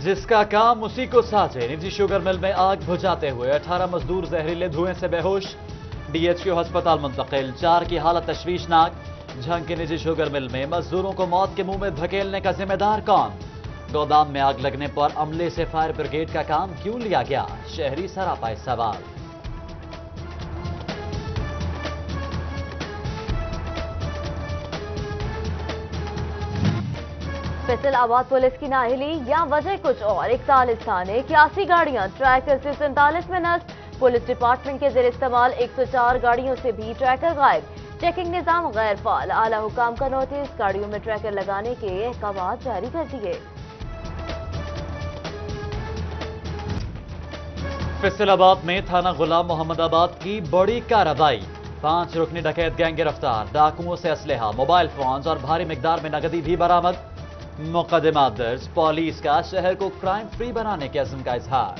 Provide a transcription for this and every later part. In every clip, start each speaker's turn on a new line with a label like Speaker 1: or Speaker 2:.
Speaker 1: جس کا کام اسی کو ساجے، نجی شوگر مل میں آگ بجھاتے ہوئے 18 مزدور زہریلے دھوئیں سے بے ہوش، ڈی ایچ کیو ہسپتال منتقل، 4 کی حالت تشویشناک۔ جھنگ کی نجی شوگر مل میں مزدوروں کو موت کے منہ میں دھکیلنے کا ذمہ دار کون؟ گودام میں آگ لگنے پر عملے سے فائر بریگیڈ کا کام کیوں لیا گیا؟ شہری سراپا سوال۔
Speaker 2: فیصل آباد پولیس کی نااہلی یا وجہ کچھ اور؟ 41 تھانے، 81 گاڑیاں ٹریکر سے 47 میں نصب۔ پولیس ڈپارٹمنٹ کے زیر استعمال 104 گاڑیوں سے بھی ٹریکر غائب۔ چیکنگ نظام غیر فعال، اعلی حکام کا نوٹس، گاڑیوں میں ٹریکر لگانے کے احکامات جاری کر دیے۔
Speaker 1: فیصل آباد میں تھانہ غلام محمد آباد کی بڑی کارروائی، 5 رکنی ڈکیت گینگ گرفتار، ڈاکوؤں سے اسلحہ، موبائل فونز اور بھاری مقدار میں نقدی بھی برآمد۔ مقدمات درج، پولیس کا شہر کو کرائم فری بنانے کے عزم کا اظہار۔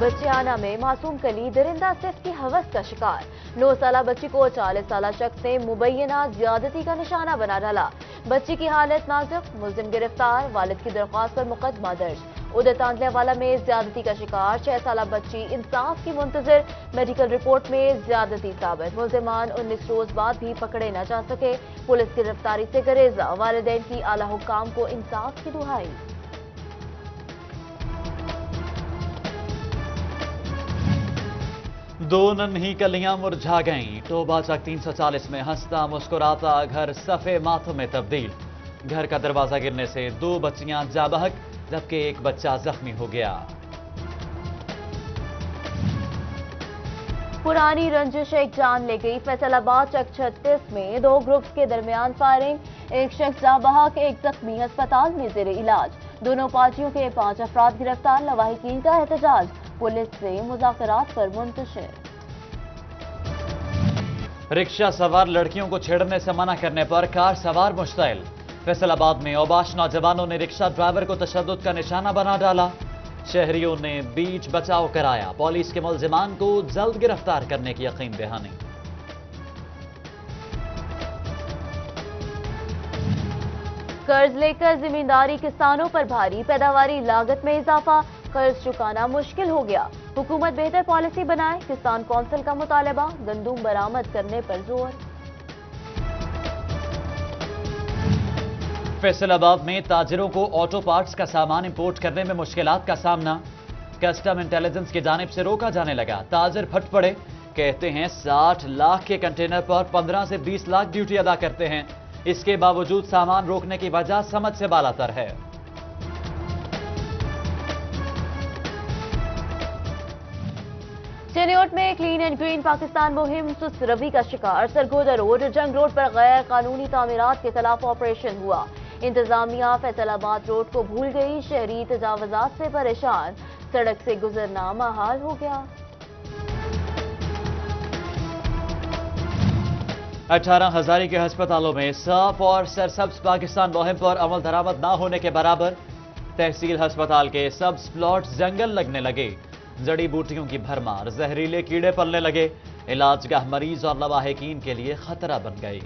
Speaker 2: بچیانہ میں معصوم کلی درندہ صف کی ہوس کا شکار، 9 سالہ بچی کو 40 سالہ شخص نے مبینہ زیادتی کا نشانہ بنا ڈالا۔ بچی کی حالت نازک، ملزم گرفتار، والد کی درخواست پر مقدمہ درج۔ ادھر تانزیہ والا میں زیادتی کا شکار 6 سالہ بچی انصاف کی منتظر، میڈیکل رپورٹ میں زیادتی ثابت، ملزمان 19 روز بعد بھی پکڑے نہ جا سکے، پولیس کی گرفتاری سے گریزہ، والدین کی اعلی حکام کو انصاف کی دہائی۔
Speaker 1: دو ننھی کلیاں مرجھا گئیں، ٹوبہ چک 340 میں ہنستا مسکراتا گھر صفے ماتم میں تبدیل۔ گھر کا دروازہ گرنے سے 2 بچیاں جاں بحق، جبکہ ایک بچہ زخمی ہو گیا۔
Speaker 2: پرانی رنجش ایک جان لے گئی، فیصل آباد چک 36 میں 2 گروپس کے درمیان فائرنگ، ایک شخص جاں بحق، ایک زخمی، ہسپتال میں زیر علاج۔ دونوں پارٹیوں کے 5 افراد گرفتار، لواحقین کا احتجاج، پولیس سے مذاکرات پر منتشر۔
Speaker 1: رکشہ سوار لڑکیوں کو چھیڑنے سے منع کرنے پر کار سوار مشتعل، فیصل آباد میں اوباش نوجوانوں نے رکشہ ڈرائیور کو تشدد کا نشانہ بنا ڈالا، شہریوں نے بیچ بچاؤ کرایا، پولیس کے ملزمان کو جلد گرفتار کرنے کی یقین دہانی۔
Speaker 2: قرض لے کر زمینداری کسانوں پر بھاری، پیداواری لاگت میں اضافہ، قرض چکانا مشکل ہو گیا، حکومت بہتر پالیسی بنائے، کسان کونسل کا مطالبہ، گندم برآمد کرنے پر زور۔
Speaker 1: فیصل آباد میں تاجروں کو آٹو پارٹس کا سامان امپورٹ کرنے میں مشکلات کا سامنا، کسٹم انٹیلیجنس کی جانب سے روکا جانے لگا، تاجر پھٹ پڑے، کہتے ہیں 60 لاکھ کے کنٹینر پر 15 سے 20 لاکھ ڈیوٹی ادا کرتے ہیں، اس کے باوجود سامان روکنے کی وجہ سمجھ سے بالاتر ہے۔
Speaker 2: چنیوٹ میں کلین اینڈ گرین پاکستان مہم سست روی کا شکار، سرگودا روڈ، جنگ روڈ پر غیر قانونی تعمیرات کے خلاف آپریشن ہوا، انتظامیہ فیصل آباد روڈ کو بھول گئی، شہری تجاوزات سے پریشان، سڑک سے گزرنا محال ہو گیا۔
Speaker 1: 18 ہزاری کے ہسپتالوں میں صاف اور سرسبز پاکستان مہم پر عمل درآمد نہ ہونے کے برابر، تحصیل ہسپتال کے سبز پلاٹ جنگل لگنے لگے، جڑی بوٹیوں کی بھرمار، زہریلے کیڑے پلنے لگے، علاج گاہ مریض اور لواحقین کے لیے خطرہ بن گئی۔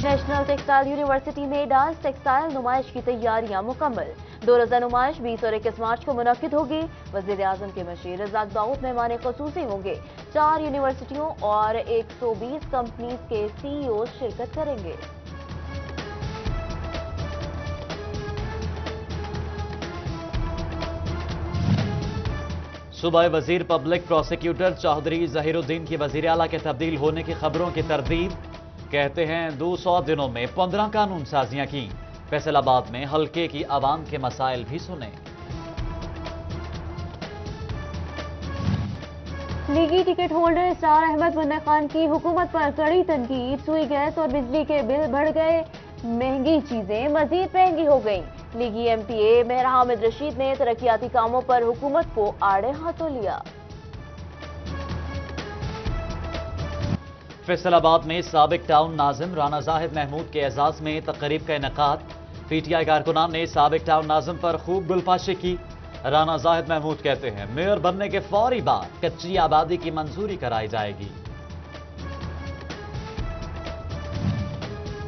Speaker 2: نیشنل ٹیکسٹائل یونیورسٹی میں ڈانس ٹیکسٹائل نمائش کی تیاریاں مکمل، 2 روزہ نمائش 20 اور 21 مارچ کو منعقد ہوگی، وزیر اعظم کے مشیر رزاق داؤد مہمان خصوصی ہوں گے، 4 یونیورسٹیوں اور 120 کمپنیز کے سی ای اوز شرکت کریں گے۔
Speaker 1: صوبائی وزیر پبلک پروسیکیوٹر چودھری ظہیر الدین کی وزیر اعلیٰ کے تبدیل ہونے کی خبروں کی تردید، کہتے ہیں 200 دنوں میں 15 قانون سازیاں کی، فیصل آباد میں حلقے کی عوام کے مسائل بھی سنے۔
Speaker 2: لیگی ٹکٹ ہولڈر اسٹار احمد منع خان کی حکومت پر کڑی تنقید، سوئی گیس اور بجلی کے بل بڑھ گئے، مہنگی چیزیں مزید مہنگی ہو گئیں، لیگی ایم پی اے مہر حامد رشید نے ترقیاتی کاموں پر حکومت کو آڑے ہاتھوں لیا۔
Speaker 1: فیصل آباد میں سابق ٹاؤن ناظم رانا زاہد محمود کے اعزاز میں تقریب کا انعقاد، پی ٹی آئی کارکنان نے سابق ٹاؤن ناظم پر خوب گلفاشی کی، رانا زاہد محمود کہتے ہیں میئر بننے کے فوری بعد کچی آبادی کی منظوری کرائی جائے گی۔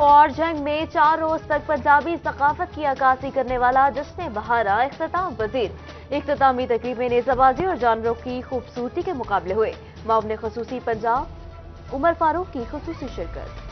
Speaker 2: اور جنگ میں 4 روز تک پنجابی ثقافت کی عکاسی کرنے والا جشن بہارا اختتام پذیر۔ اختتامی تقریب میں نیزہ بازی اور جانوروں کی خوبصورتی کے مقابلے ہوئے۔ معاون خصوصی پنجاب عمر فاروق کی خصوصی شرکت۔